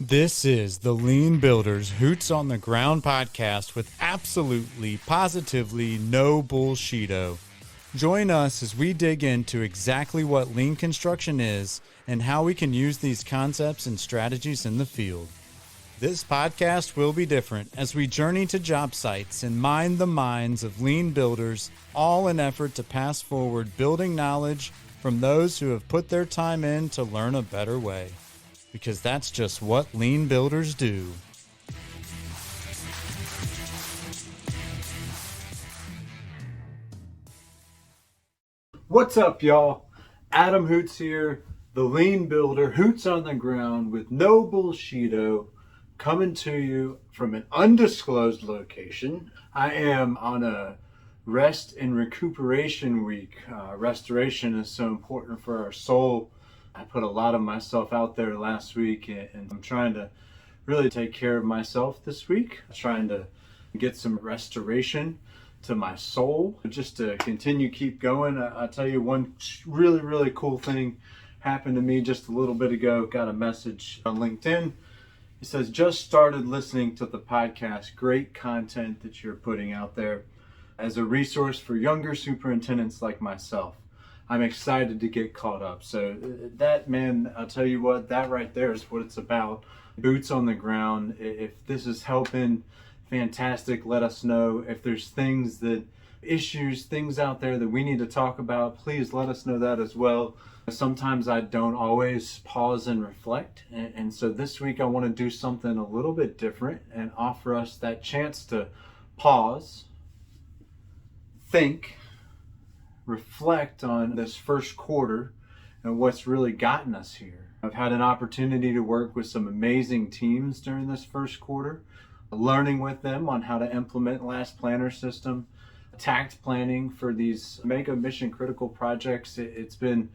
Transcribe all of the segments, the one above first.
This is the Lean Builders Hoots on the Ground podcast with absolutely, positively no bullshito. Join us as we dig into exactly what lean construction is and how we can use these concepts and strategies in the field. This podcast will be different as we journey to job sites and mine the minds of lean builders, all in effort to pass forward building knowledge from those who have put their time in to learn a better way. Because that's just what lean builders do. What's up, y'all? Adam Hoots here, the lean builder, Hoots on the ground with no bullshito, coming to you from an undisclosed location. I am on a rest and recuperation week. Restoration is so important for our soul. I put a lot of myself out there last week, and I'm trying to really take care of myself this week. I'm trying to get some restoration to my soul, just to keep going. I'll tell you one really cool thing happened to me just a little bit ago. Got a message on LinkedIn. It says, just started listening to the podcast. Great content that you're putting out there as a resource for younger superintendents like myself. I'm excited to get caught up. So that, man, I'll tell you what, that right there is what it's about. Boots on the ground. If this is helping, fantastic. Let us know. If there's things out there that we need to talk about, please let us know that as well. Sometimes I don't always pause and reflect. And so this week I want to do something a little bit different and offer us that chance to pause, think, reflect on this first quarter and what's really gotten us here. I've had an opportunity to work with some amazing teams during this first quarter, learning with them on how to implement last planner system, takt planning for these mega mission critical projects. It's been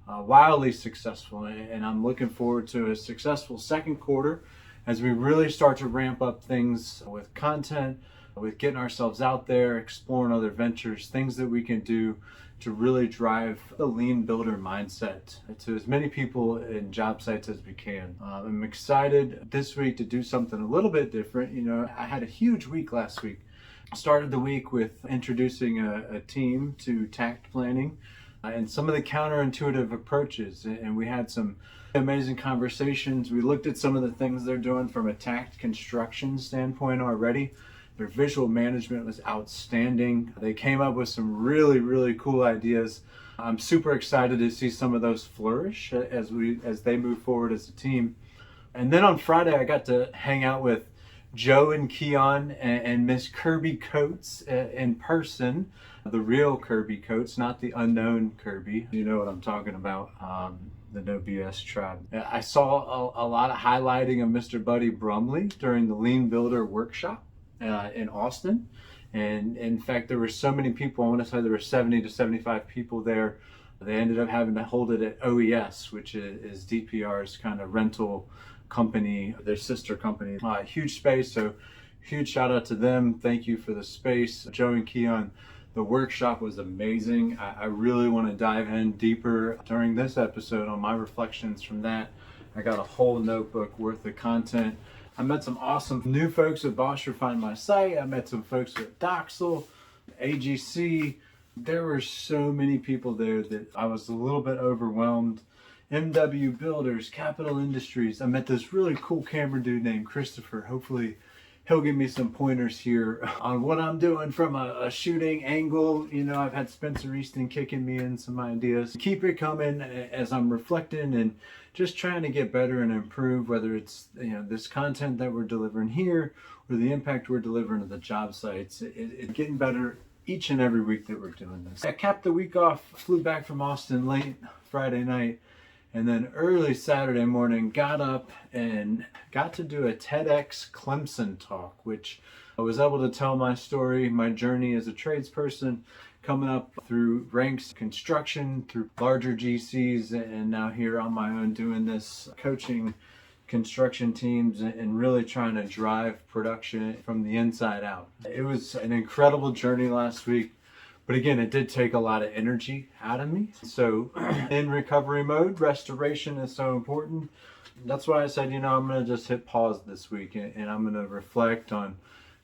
wildly successful, and I'm looking forward to a successful second quarter as we really start to ramp up things with content, with getting ourselves out there, exploring other ventures, things that we can do to really drive the lean builder mindset to as many people in job sites as we can. I'm excited this week to do something a little bit different. You know, I had a huge week last week. Started the week with introducing a team to takt planning and some of the counterintuitive approaches. And we had some amazing conversations. We looked at some of the things they're doing from a takt construction standpoint already. Their visual management was outstanding. They came up with some really cool ideas. I'm super excited to see some of those flourish as they move forward as a team. And then on Friday, I got to hang out with Joe and Keon and Miss Kirby Coates in person. The real Kirby Coates, not the unknown Kirby. You know what I'm talking about. The No BS tribe. I saw a lot of highlighting of Mr. Buddy Brumley during the Lean Builder workshop in Austin. And in fact, there were so many people, I want to say there were 70 to 75 people there. They ended up having to hold it at OES, which is DPR's kind of rental company, their sister company. Huge space, so huge shout out to them. Thank you for the space. Joe and Keon, the workshop was amazing. I really want to dive in deeper during this episode on my reflections from that. I got a whole notebook worth of content. I met some awesome new folks at Bosch Refine My Site. I met some folks at Doxel, AGC. There were so many people there that I was a little bit overwhelmed. MW Builders, Capital Industries. I met this really cool camera dude named Christopher. Hopefully he'll give me some pointers here on what I'm doing from a shooting angle. You know, I've had Spencer Easton kicking me in some ideas. Keep it coming as I'm reflecting and just trying to get better and improve, whether it's, you know, this content that we're delivering here or the impact we're delivering at the job sites. It's getting better each and every week that we're doing this. I capped the week off, flew back from Austin late Friday night, and then early Saturday morning got up and got to do a TEDx Clemson talk, which I was able to tell my story, my journey as a tradesperson, coming up through ranks, construction, through larger GCs, and now here on my own doing this, coaching construction teams and really trying to drive production from the inside out. It was an incredible journey last week. But again, it did take a lot of energy out of me. So in recovery mode, restoration is so important. that's why I said, I'm going to just hit pause this week, and I'm going to reflect on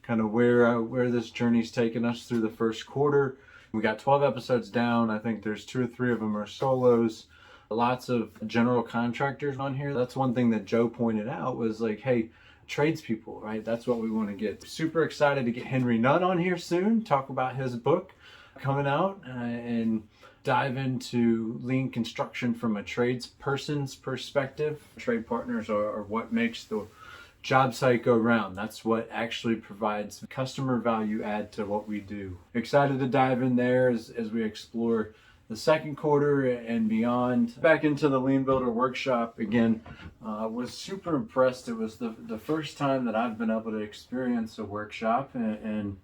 kind of where this journey's taken us through the first quarter. We got 12 episodes down. I think there's 2 or 3 of them are solos. Lots of general contractors on here. That's one thing that Joe pointed out was like, hey, tradespeople, right? That's what we want to get. Super excited to get Henry Nutt on here soon, talk about his book coming out, and dive into lean construction from a tradesperson's perspective. Trade partners are what makes the job site go round. That's what actually provides customer value add to what we do. Excited to dive in there as we explore the second quarter and beyond. Back into the Lean Builder workshop again. Was super impressed. It was the first time that I've been able to experience a workshop, and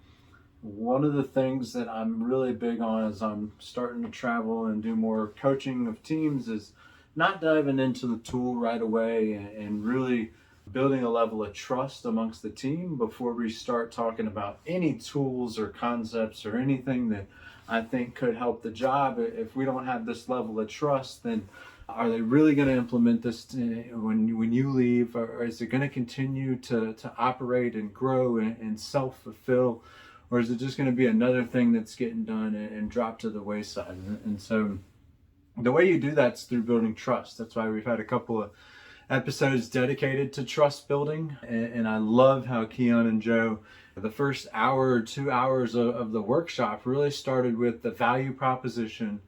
one of the things that I'm really big on as I'm starting to travel and do more coaching of teams is not diving into the tool right away and really building a level of trust amongst the team before we start talking about any tools or concepts or anything that I think could help the job. If we don't have this level of trust, then are they really going to implement this when you leave, or is it going to continue to operate and grow and self-fulfill, or is it just going to be another thing that's getting done and dropped to the wayside? And so the way you do that's through building trust. That's why we've had a couple of episodes dedicated to trust building, and I love how Keon and Joe, the first hour or 2 hours of the workshop really started with the value proposition.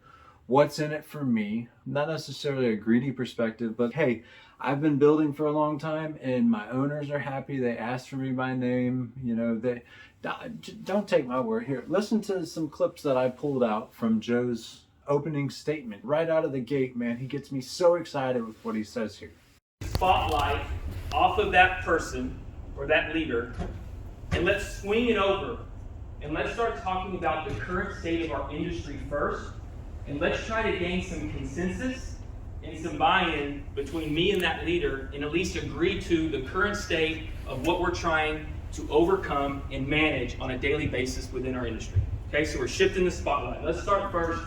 What's in it for me? Not necessarily a greedy perspective, but hey, I've been building for a long time and my owners are happy. They asked for me by name. They don't take my word here. Listen to some clips that I pulled out from Joe's opening statement right out of the gate. Man, he gets me so excited with what he says here. Spotlight off of that person or that leader, and let's swing it over and let's start talking about the current state of our industry first, and let's try to gain some consensus and some buy-in between me and that leader, and at least agree to the current state of what we're trying to overcome and manage on a daily basis within our industry. Okay, so we're shifting the spotlight. Let's start first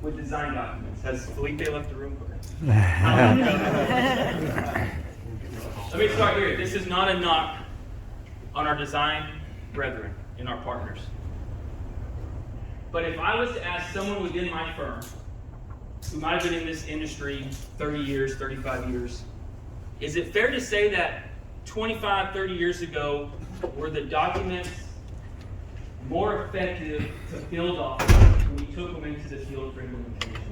with design documents. Has Felipe left the room? Let me start here. This is not a knock on our design brethren and our partners. But if I was to ask someone within my firm who might have been in this industry 30 years, 35 years, is it fair to say that 25, 30 years ago, were the documents more effective to build off when we took them into the field for implementation?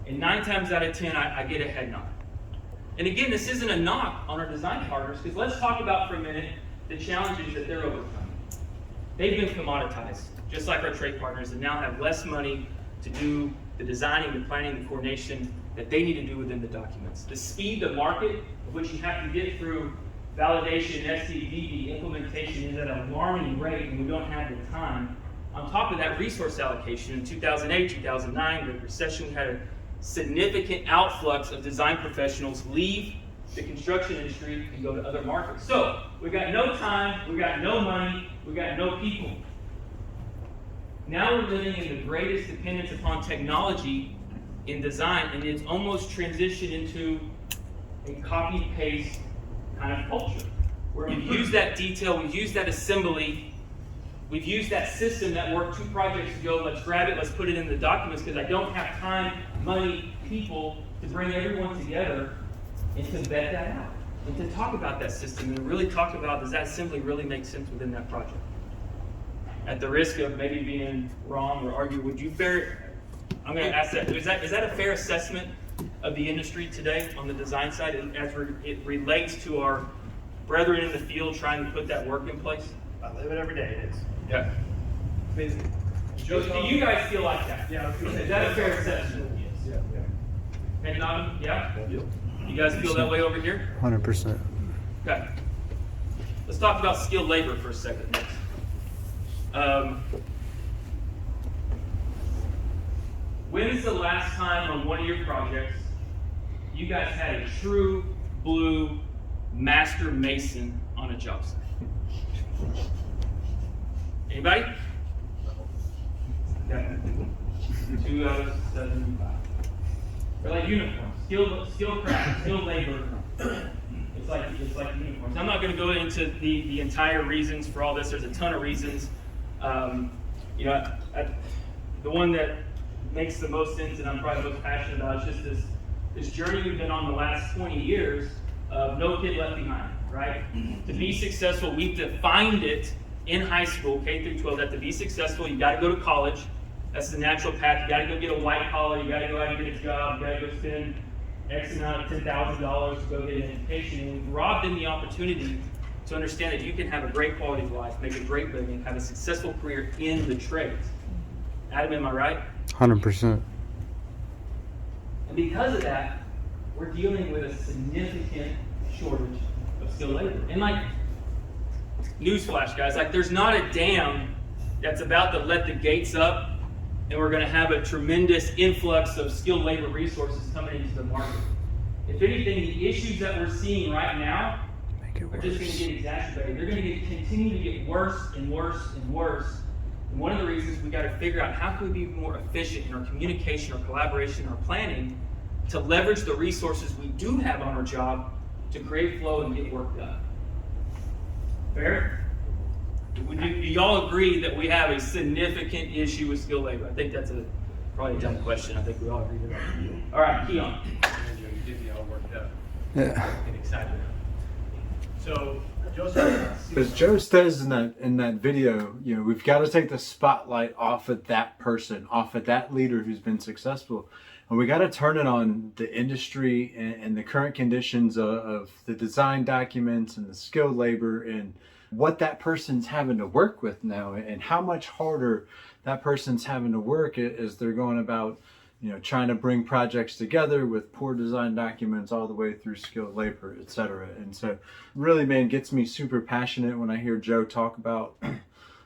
And 9 times out of 10, I get a head nod. And again, this isn't a knock on our design partners, because let's talk about for a minute the challenges that they're overcoming. They've been commoditized, just like our trade partners, and now have less money to do the designing, the planning, the coordination that they need to do within the documents. The speed to market of which you have to get through validation, SCDD, implementation is at an alarming rate, and we don't have the time. On top of that, resource allocation in 2008, 2009, the recession, we had a significant outflux of design professionals leave the construction industry and go to other markets. So we got no time, we got no money, we got no people. Now we're living in the greatest dependence upon technology in design, and it's almost transitioned into a copy-paste kind of culture, where we've used that detail, we've used that assembly, we've used that system that worked 2 projects ago. Let's grab it, let's put it in the documents, because I don't have time, money, people to bring everyone together and to vet that out and to talk about that system and really talk about, does that assembly really make sense within that project? At the risk of maybe being wrong or argue, I'm going to ask that, is that a fair assessment of the industry today on the design side as it relates to our brethren in the field trying to put that work in place? I live it every day, it is. Yeah. Do you guys feel like that? Yeah. Is that a fair assessment? Yeah. Head nodding? Yeah? You guys feel that way over here? 100%. Okay. Let's talk about skilled labor for a second next. When's the last time on one of your projects you guys had a true blue master mason on a job site? Anybody? Okay. 2 out of 75. They're like uniforms. Skilled craft, skilled labor. It's like uniforms. I'm not going to go into the entire reasons for all this. There's a ton of reasons. You know, the one that makes the most sense and I'm probably the most passionate about is just this journey we've been on the last 20 years of no kid left behind, right? To be successful, we've defined it in high school, K through 12, that to be successful, you got to go to college. That's the natural path. You got to go get a white collar. You got to go out and get a job. You got to go spend X amount of $10,000 to go get an education. And we've robbed them the opportunity to understand that you can have a great quality of life, make a great living, have a successful career in the trades. Adam, am I right? 100%. And because of that, we're dealing with a significant shortage of skilled labor. And like, newsflash, guys, like there's not a dam that's about to let the gates up and we're going to have a tremendous influx of skilled labor resources coming into the market. If anything, the issues that we're seeing right now are just going to get exacerbated. They're going to continue to get worse and worse and worse. And one of the reasons we got to figure out how can we be more efficient in our communication, our collaboration, our planning to leverage the resources we do have on our job to create flow and get work done. Fair? Do y'all agree that we have a significant issue with skilled labor? I think that's probably a dumb question. I think we all agree with that. All right, Keon. You get me all worked up. Yeah. Get excited. So, As Joe says in that video, you know, we've got to take the spotlight off of that person, off of that leader who's been successful, and we got to turn it on the industry and the current conditions of the design documents and the skilled labor and what that person's having to work with now and how much harder that person's having to work as they're going about, you know, trying to bring projects together with poor design documents all the way through skilled labor, etc. And so really, man, gets me super passionate when I hear Joe talk about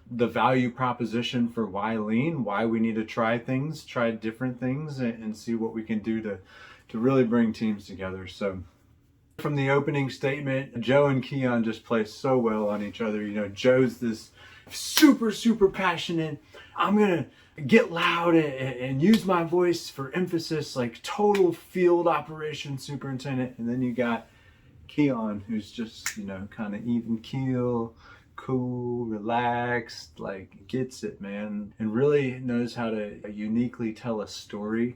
the value proposition for why lean, why we need to try different things and see what we can do to really bring teams together. So from the opening statement, Joe and Keon just play so well on each other. You know, Joe's this super passionate, I'm gonna get loud and use my voice for emphasis, like total field operations superintendent. And then you got Keon, who's just, you know, kind of even keel, cool, relaxed, like gets it, man, and really knows how to uniquely tell a story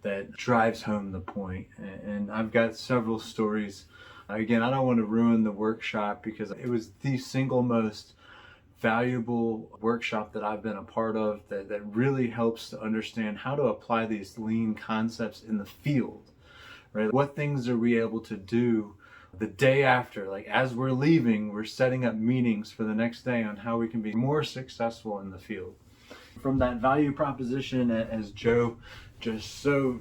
that drives home the point. And I've got several stories. Again, I don't want to ruin the workshop because it was the single most valuable workshop that I've been a part of that really helps to understand how to apply these lean concepts in the field, right? What things are we able to do the day after? Like as we're leaving, we're setting up meetings for the next day on how we can be more successful in the field. From that value proposition, as Joe just so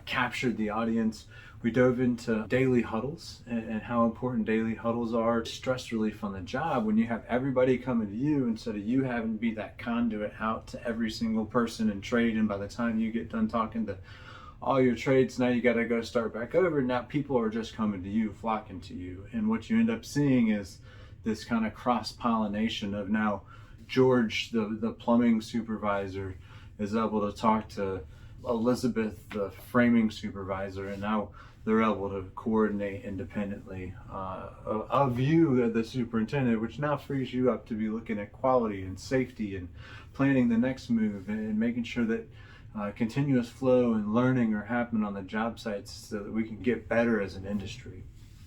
captured the audience, we dove into daily huddles and how important daily huddles are. Stress relief on the job when you have everybody coming to you instead of you having to be that conduit out to every single person and trade. And by the time you get done talking to all your trades, now you got to go start back over. Now people are just coming to you, flocking to you. And what you end up seeing is this kind of cross-pollination of now George, the plumbing supervisor, is able to talk to Elizabeth, the framing supervisor, and now they're able to coordinate independently of you, the superintendent, which now frees you up to be looking at quality and safety and planning the next move and making sure that continuous flow and learning are happening on the job sites so that we can get better as an industry.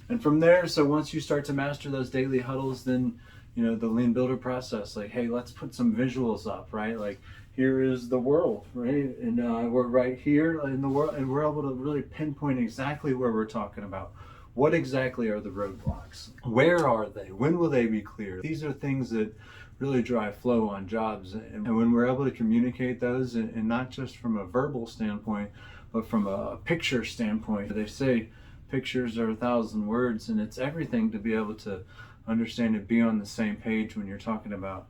And from there, so once you start to master those daily huddles, then, you know, the lean builder process, like, hey, let's put some visuals up, right? Like, here is the world, right? And we're right here in the world, and we're able to really pinpoint exactly where we're talking about. What exactly are the roadblocks? Where are they? When will they be clear? These are things that really drive flow on jobs. And when we're able to communicate those, and not just from a verbal standpoint, but from a picture standpoint, they say pictures are 1,000 words, and it's everything to be able to understand and be on the same page when you're talking about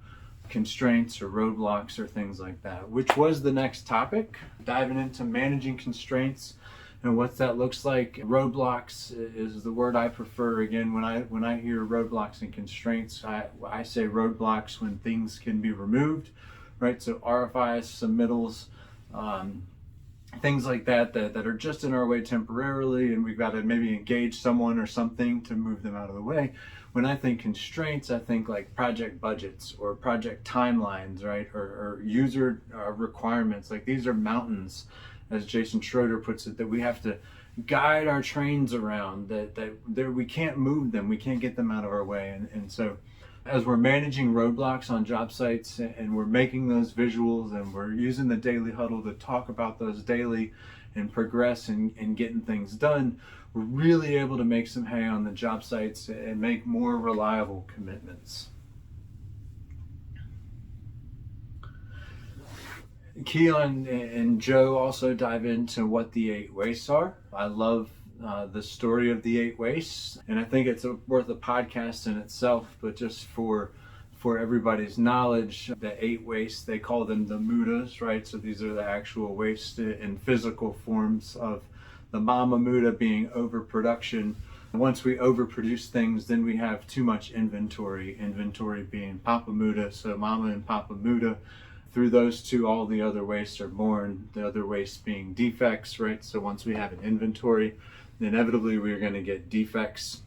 constraints or roadblocks or things like that, which was the next topic, diving into managing constraints and what that looks like. Roadblocks is the word I prefer. Again, when I hear roadblocks and constraints, I say roadblocks when things can be removed, right? So RFIs, submittals, things like that are just in our way temporarily, and we've got to maybe engage someone or something to move them out of the way. When I think constraints, I think like project budgets or project timelines, right? Or user requirements. Like these are mountains, as Jason Schroeder puts it, that we have to guide our trains around, that we can't move them, we can't get them out of our way. And so as we're managing roadblocks on job sites and we're making those visuals and we're using the daily huddle to talk about those daily and progress and getting things done, we're really able to make some hay on the job sites and make more reliable commitments. Keon and Joe also dive into what the 8 wastes are. I love the story of the 8 wastes, and I think it's worth a podcast in itself, but just for everybody's knowledge, the 8 wastes, they call them the mudas, right? So these are the actual wastes in physical forms of the mama muda being overproduction. Once we overproduce things, then we have too much inventory being papa muda, so mama and papa muda. Through those two, all the other wastes are born, the other wastes being defects, right? So once we have an inventory, inevitably we're going to get defects.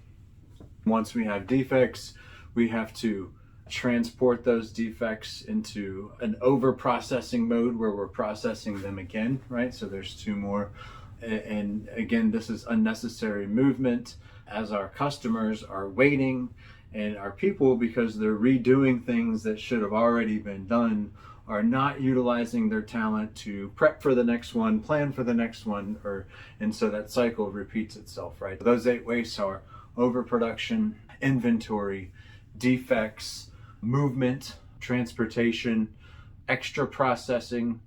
Once we have defects, we have to transport those defects into an over-processing mode where we're processing them again, right? So there's 2 more. And again, this is unnecessary movement as our customers are waiting, and our people, because they're redoing things that should have already been done, are not utilizing their talent to prep for the next one, plan for the next one, and so that cycle repeats itself, right? Those 8 wastes are overproduction, inventory, defects, movement, transportation, extra processing,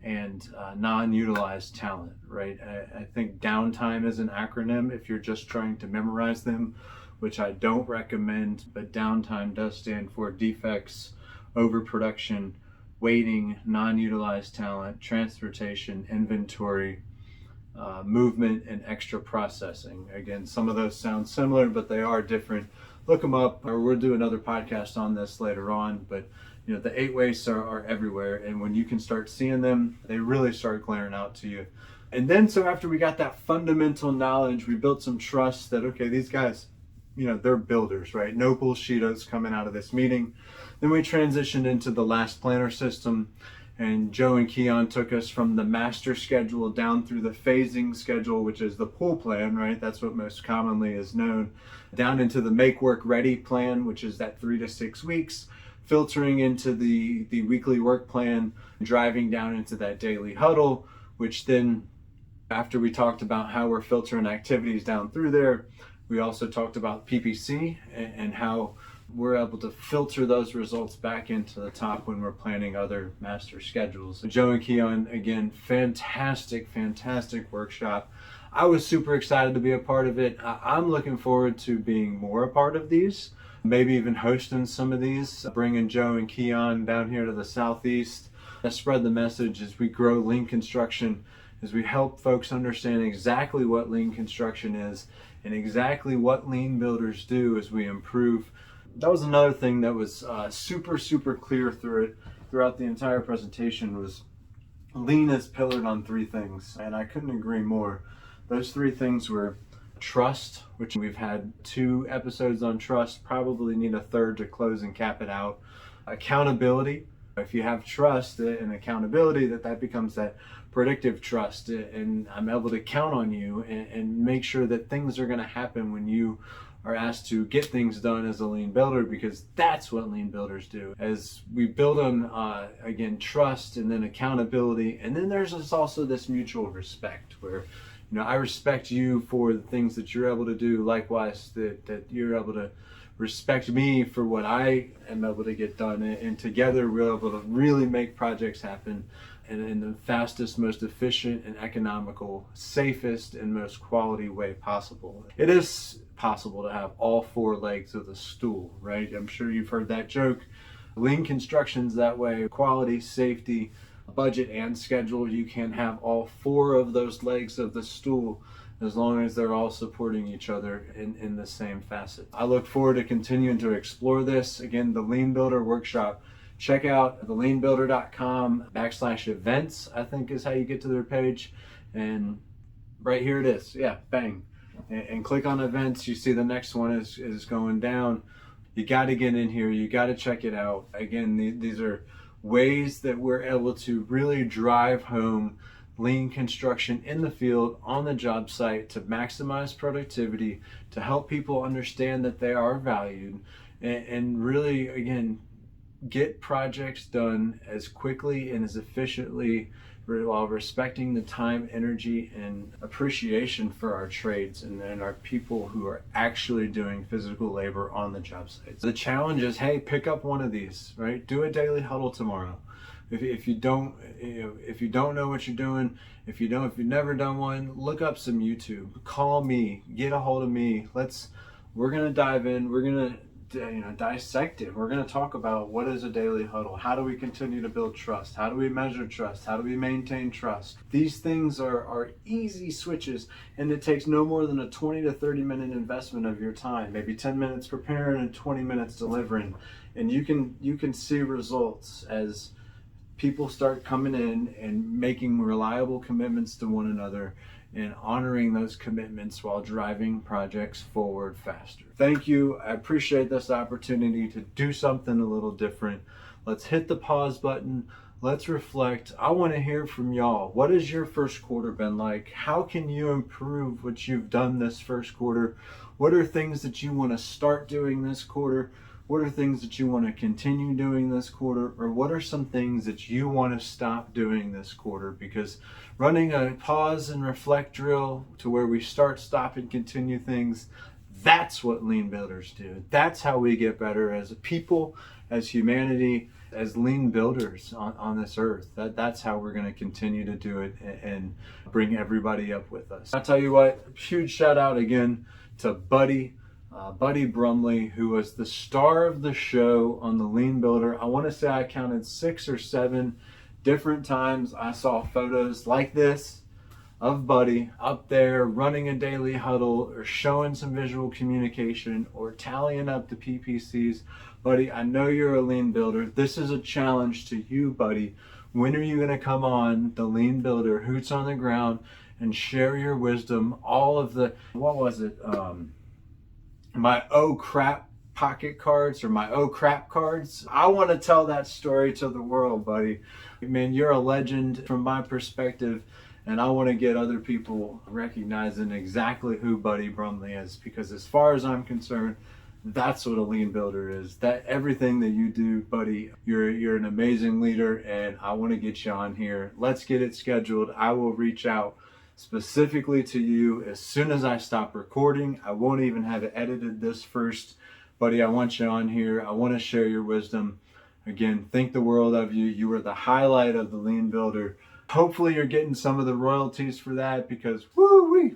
and non-utilized talent, right? I think downtime is an acronym if you're just trying to memorize them, which I don't recommend, but downtime does stand for defects, overproduction, waiting, non-utilized talent, transportation, inventory, movement, and extra processing. Again, some of those sound similar, but they are different. Look them up, or we'll do another podcast on this later on. But you know, the 8 wastes are everywhere, and when you can start seeing them, they really start glaring out to you. And then, so after we got that fundamental knowledge, we built some trust that, okay, these guys, you know, they're builders, right? No bullshitos coming out of this meeting. Then we transitioned into the last planner system, and Joe and Keon took us from the master schedule down through the phasing schedule, which is the pool plan, right? That's what most commonly is known, down into the make work ready plan, which is that 3 to 6 weeks, filtering into the weekly work plan, driving down into that daily huddle, which then, after we talked about how we're filtering activities down through there, we also talked about PPC and how we're able to filter those results back into the top when we're planning other master schedules. Joe and Keon, again, fantastic workshop. I was super excited to be a part of it. I'm looking forward to being more a part of these, maybe even hosting some of these, bringing Joe and Keon down here to the Southeast. I spread the message as we grow lean construction, as we help folks understand exactly what lean construction is and exactly what lean builders do as we improve. That was another thing that was super clear throughout the entire presentation, was lean is pillared on 3 things, and I couldn't agree more. Those 3 things were trust, which we've had 2 episodes on trust, probably need a 3rd to close and cap it out. Accountability. If you have trust and accountability, that becomes that predictive trust, and I'm able to count on you and make sure that things are going to happen when you are asked to get things done as a lean builder, because that's what lean builders do. As we build on, again, trust and then accountability, and then there's also this mutual respect where, you know, I respect you for the things that you're able to do, likewise that you're able to respect me for what I am able to get done, and together we're able to really make projects happen in the fastest, most efficient and economical, safest and most quality way possible. It is possible to have all 4 legs of the stool, right? I'm sure you've heard that joke. Lean construction's that way. Quality, safety, budget, and schedule. You can have all 4 of those legs of the stool as long as they're all supporting each other in the same facet. I look forward to continuing to explore this. Again, the Lean Builder Workshop check out theleanbuilder.com/events, I think is how you get to their page. And right here it is. Yeah, bang. And click on events. You see the next one is going down. You got to get in here. You got to check it out. Again, these are ways that we're able to really drive home lean construction in the field, on the job site, to maximize productivity, to help people understand that they are valued, and really, again, get projects done as quickly and as efficiently while respecting the time, energy, and appreciation for our trades and our people who are actually doing physical labor on the job sites. The challenge is, hey, pick up one of these, right? Do a daily huddle tomorrow. If you don't know what you're doing, if you've never done one, look up some YouTube. Call me, get a hold of me. We're gonna dive in. We're gonna dissect it. We're going to talk about what is a daily huddle. How do we continue to build trust? How do we measure trust? How do we maintain trust? These things are easy switches, and it takes no more than a 20 to 30 minute investment of your time, maybe 10 minutes preparing and 20 minutes delivering. And you can see results as people start coming in and making reliable commitments to one another and honoring those commitments while driving projects forward faster. Thank you. I appreciate this opportunity to do something a little different. Let's hit the pause button. Let's reflect. I want to hear from y'all. What has your first quarter been like? How can you improve what you've done this first quarter? What are things that you want to start doing this quarter? What are things that you want to continue doing this quarter? Or what are some things that you want to stop doing this quarter? Because running a pause and reflect drill to where we start, stop, and continue things, that's what lean builders do. That's how we get better as a people, as humanity, as lean builders on this earth. That's how we're going to continue to do it and bring everybody up with us. I'll tell you what, huge shout out again to Buddy Brumley, who was the star of the show on the Lean Builder. I want to say I counted 6 or 7 different times I saw photos like this of Buddy up there running a daily huddle or showing some visual communication or tallying up the PPCs. Buddy, I know you're a Lean Builder. This is a challenge to you, Buddy. When are you going to come on the Lean Builder, Hoots on the Ground, and share your wisdom? All of the, what was it? My oh crap pocket cards, or my oh crap cards. I want to tell that story to the world, buddy. Man, you're a legend from my perspective, and I want to get other people recognizing exactly who Buddy Brumley is, because as far as I'm concerned, that's what a lean builder is. That everything that you do, buddy, you're an amazing leader, and I want to get you on here. Let's get it scheduled. I will reach out specifically to you as soon as I stop recording. I won't even have it edited this first. Buddy, I want you on here. I want to share your wisdom. Again, think the world of you. You were the highlight of the Lean Builder. Hopefully you're getting some of the royalties for that, because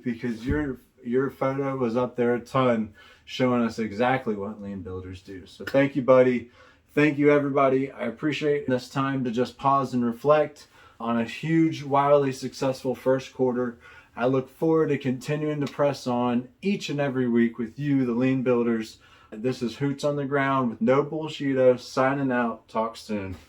because your photo was up there a ton, showing us exactly what Lean Builders do. So thank you, buddy. Thank you, everybody. I appreciate this time to just pause and reflect on a huge, wildly successful first quarter. I look forward to continuing to press on each and every week with you, the Lean Builders. This is Hoots on the Ground with no bullshito, signing out. Talk soon.